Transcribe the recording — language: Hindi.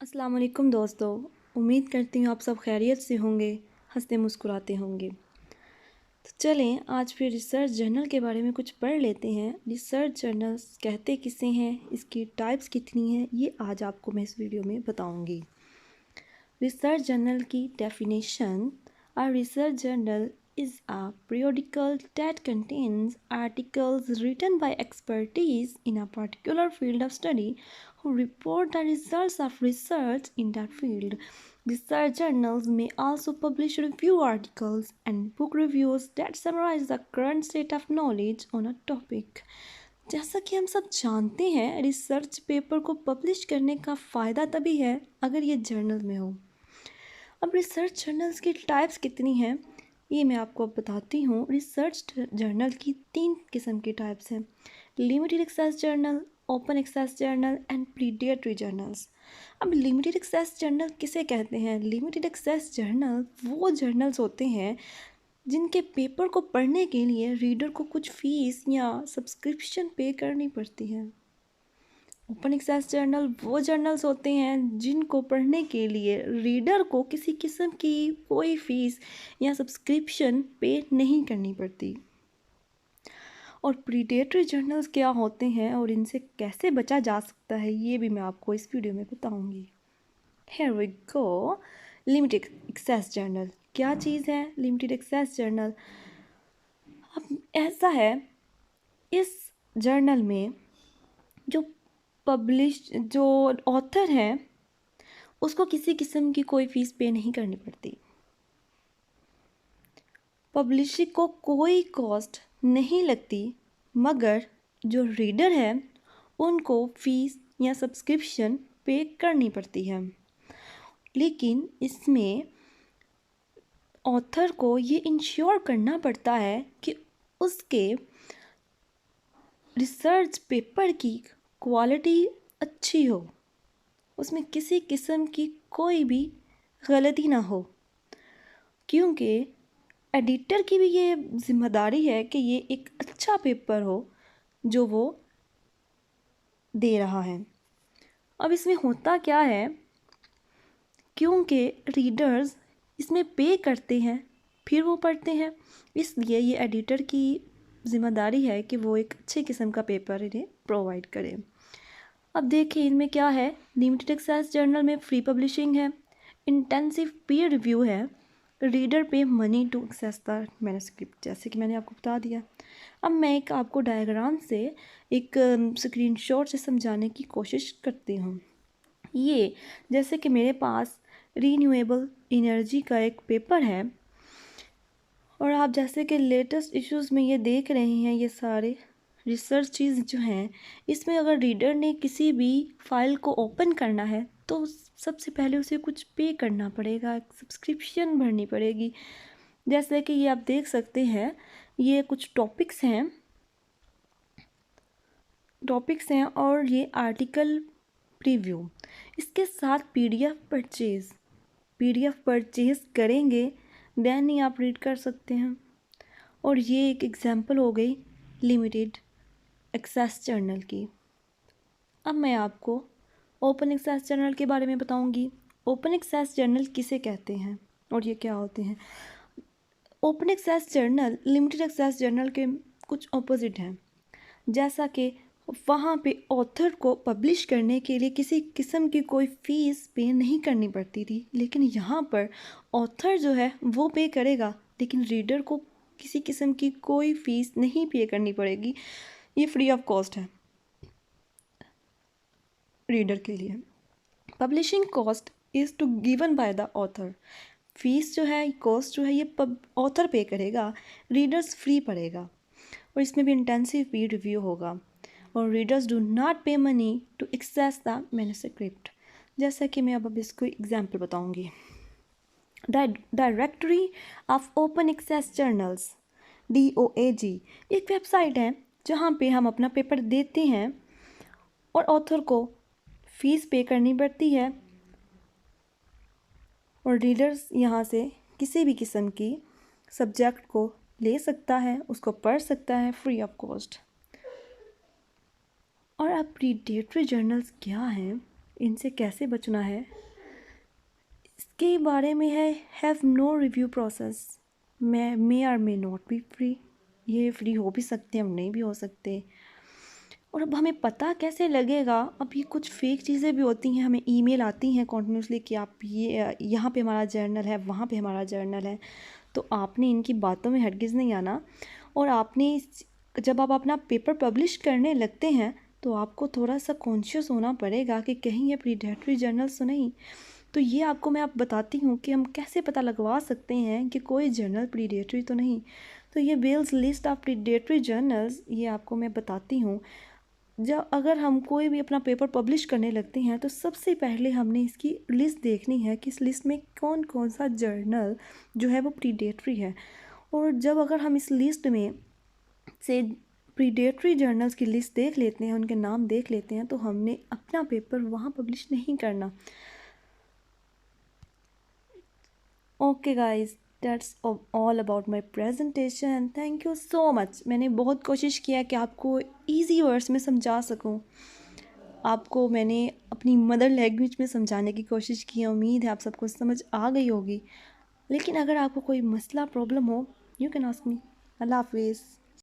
अस्सलाम वालेकुम दोस्तों। उम्मीद करती हूँ आप सब खैरियत से होंगे, हंसते मुस्कुराते होंगे। तो चलें आज फिर रिसर्च जर्नल के बारे में कुछ पढ़ लेते हैं। रिसर्च जर्नल्स कहते किसे हैं, इसकी टाइप्स कितनी हैं, ये आज आपको मैं इस वीडियो में बताऊंगी। रिसर्च जर्नल की definition: A research journal is a periodical that contains articles written by experts in a particular field of study who report the results of research in that field. Research journals may also publish review articles and book reviews that summarize the current state of knowledge on a topic. जैसा कि हम सब जानते हैं, रिसर्च पेपर को पब्लिश करने का फ़ायदा तभी है अगर ये जर्नल में हो। अब रिसर्च जर्नल्स की टाइप्स कितनी हैं ये मैं आपको अब बताती हूँ। रिसर्च जर्नल की 3 किस्म की टाइप्स हैं: limited access journal, open access journal and predatory journals. अब लिमिटेड एक्सेस जर्नल किसे कहते हैं? लिमिटेड एक्सेस जर्नल वो जर्नल्स होते हैं जिनके पेपर को पढ़ने के लिए रीडर को कुछ फ़ीस या सब्सक्रिप्शन पे करनी पड़ती है। ओपन एक्सेस जर्नल वो जर्नल्स होते हैं जिनको पढ़ने के लिए रीडर को किसी किस्म की कोई फ़ीस या सब्सक्रिप्शन पे नहीं करनी पड़ती। और प्रीडेटरी जर्नल्स क्या होते हैं और इनसे कैसे बचा जा सकता है ये भी मैं आपको इस वीडियो में बताऊंगी। Here we go। Limited access journal क्या चीज़ है? लिमिटेड एक्सेस जर्नल अब ऐसा है, इस जर्नल में जो ऑथर है उसको किसी किस्म की कोई फ़ीस पे नहीं करनी पड़ती। पब्लिशिंग को कोई कॉस्ट नहीं लगती, मगर जो रीडर है उनको फ़ीस या सब्सक्रिप्शन पे करनी पड़ती है। लेकिन इसमें ऑथर को ये इंश्योर करना पड़ता है कि उसके रिसर्च पेपर की क्वालिटी अच्छी हो, उसमें किसी किस्म की कोई भी गलती ना हो, क्योंकि एडिटर की भी ये जिम्मेदारी है कि ये एक अच्छा पेपर हो जो वो दे रहा है। अब इसमें होता क्या है, क्योंकि रीडर्स इसमें पे करते हैं फिर वो पढ़ते हैं, इसलिए ये एडिटर की ज़िम्मेदारी है कि वो एक अच्छे किस्म का पेपर इन्हें प्रोवाइड करे। अब देखिए इनमें क्या है। लिमिटेड एक्सेस जर्नल में फ्री पब्लिशिंग है, इंटेंसिव पीयर रिव्यू है, reader pay money to access the manuscript, जैसे कि मैंने आपको बता दिया। अब मैं एक आपको डायग्राम से एक स्क्रीनशॉट से समझाने की कोशिश करती हूँ। ये जैसे कि मेरे पास रीन्यूएबल एनर्जी का एक पेपर है और आप जैसे कि लेटेस्ट इश्यूज़ में ये देख रहे हैं, ये सारे रिसर्च चीज़ जो हैं, इसमें अगर रीडर ने किसी भी फाइल को ओपन करना है तो सबसे पहले उसे कुछ पे करना पड़ेगा, एक सब्सक्रिप्शन भरनी पड़ेगी। जैसे कि ये आप देख सकते हैं, ये कुछ टॉपिक्स हैं और ये आर्टिकल प्रीव्यू, इसके साथ पीडीएफ परचेज़ करेंगे देन ही आप रीड कर सकते हैं। और ये एक एग्जांपल हो गई लिमिटेड एक्सेस जर्नल की। अब मैं आपको ओपन एक्सेस जर्नल के बारे में बताऊंगी। ओपन एक्सेस जर्नल किसे कहते हैं और ये क्या होते हैं? Open access journal limited access journal के कुछ ऑपोजिट हैं। जैसा कि वहाँ पे ऑथर को पब्लिश करने के लिए किसी किस्म की कोई फ़ीस पे नहीं करनी पड़ती थी, लेकिन यहाँ पर ऑथर जो है वो पे करेगा, लेकिन रीडर को किसी किस्म की कोई फ़ीस नहीं पे करनी पड़ेगी। ये फ्री ऑफ कॉस्ट है रीडर के लिए। Publishing cost is to given by the author. Fees जो है, कॉस्ट जो है, ये ऑथर पे करेगा, रीडर्स फ्री पड़ेगा। और इसमें भी इंटेंसिव पीयर रिव्यू होगा और readers do not pay money to access the manuscript. जैसा कि मैं अब इसको एग्जांपल बताऊंगी। Directory of open access journals DOAG एक वेबसाइट है जहाँ पे हम अपना पेपर देते हैं और ऑथर को फ़ीस पे करनी पड़ती है और रीडर्स यहाँ से किसी भी किस्म की सब्जेक्ट को ले सकता है, उसको पढ़ सकता है फ्री ऑफ कॉस्ट। और अब प्रीडेटरी जर्नल्स क्या हैं? इनसे कैसे बचना है इसके बारे में है have no review process. May are may not be free, ये फ्री हो भी सकते हैं, हम नहीं भी हो सकते। और अब हमें पता कैसे लगेगा, अब ये कुछ फेक चीज़ें भी होती हैं, हमें ईमेल आती हैं कॉन्टिन्यूसली कि आप ये यहाँ पे हमारा जर्नल है, वहाँ पे हमारा जर्नल है। तो आपने इनकी बातों में हरगिज़ नहीं आना। और आपने जब आप अपना पेपर पब्लिश करने लगते हैं तो आपको थोड़ा सा कॉन्शियस होना पड़ेगा कि कहीं ये प्रीडेटरी जर्नल्स तो नहीं। तो ये आपको मैं बताती हूँ कि हम कैसे पता लगवा सकते हैं कि कोई जर्नल प्रीडेटरी तो नहीं। तो ये Beall's list of predatory journals, ये आपको मैं बताती हूँ। जब अगर हम कोई भी अपना पेपर पब्लिश करने लगते हैं तो सबसे पहले हमने इसकी लिस्ट देखनी है कि इस लिस्ट में कौन कौन सा जर्नल जो है वो प्रीडेटरी है। और जब अगर हम इस लिस्ट में से प्रीडेटरी जर्नल्स की लिस्ट देख लेते हैं, उनके नाम देख लेते हैं, तो हमने अपना पेपर वहाँ पब्लिश नहीं करना। Okay guys, that's all about my presentation. Thank you so much. मैंने बहुत कोशिश किया कि आपको इजी वर्ड्स में समझा सकूं। आपको मैंने अपनी मदर लैंग्वेज में समझाने की कोशिश की है। उम्मीद है आप सबको समझ आ गई होगी। लेकिन अगर आपको कोई मसला प्रॉब्लम हो, यू कैन आस्क मी। अल्लाह हाफिज़।